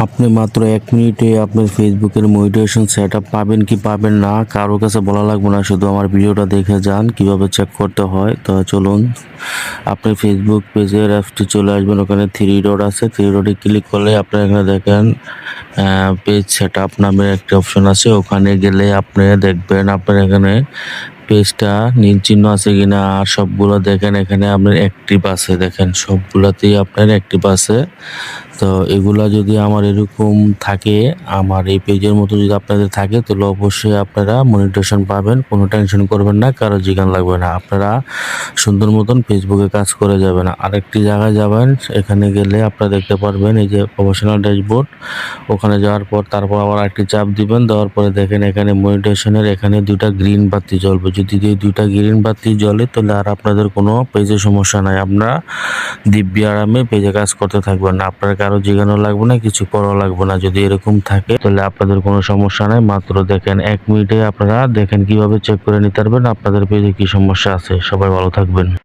আপনি মাত্র 1 মিনিটে আপনার ফেসবুকের মনিটাইজেশন সেটআপ পাবেন কি পাবেন না কারো কাছে বলা লাগবে না, শুধু আমার ভিডিওটা দেখে যান কিভাবে চেক করতে হয়। তো চলুন, আপনি ফেসবুক পেজের অ্যাপটি চলে আসবেন, ওখানে থ্রি ডট আছে, থ্রি ডটে ক্লিক করলে আপনি এখানে দেখেন পেজ সেটআপ নামের একটা অপশন আছে। ওখানে গেলে আপনি দেখবেন আপনার এখানে পেজটা নীল চিহ্ন আছে কিনা, আর সবগুলো দেখেন এখানে আপনার অ্যাক্টিভ আছে, দেখেন সবগুলাতেই আপনার অ্যাক্টিভ আছে। তো এগুলা যদি আমার এরকম থাকে, আমার এই পেজের মতো যদি আপনাদের থাকে, তাহলে অবশ্যই আপনারা মনিটাইজেশন পাবেন, কোনো টেনশন করবেন না, কারো জিগান লাগবে না, আপনারা সুন্দর মতন ফেসবুকে কাজ করে যাবেন। আরেকটি জায়গায় যাবেন, এখানে গেলে আপনারা দেখতে পারবেন এই যে প্রফেশনাল ড্যাশবোর্ড, ওখানে যাওয়ার পর তারপর আবার একটি চাপ দিবেন, দেওয়ার পরে দেখেন এখানে মনিটাইজেশনের এখানে দুইটা গ্রিন বাতি জ্বলবে। যদি এই দুইটা গ্রিন বাতি জ্বলে তাহলে আর আপনাদের কোনো পেজে সমস্যা নাই, আপনারা দিব্যি আরামে পেজে কাজ করতে থাকবেন না, আপনার কারো জিগানো লাগবে না, কিছু করা লাগবে না। যদি এরকম থাকে তাহলে আপনাদের কোনো সমস্যা নাই। মাত্র দেখেন 1 মিনিটে আপনারা দেখেন কিভাবে চেক করে নিতে পারবেন আপনাদের পেজে কি সমস্যা আছে। সবাই ভালো থাকবেন।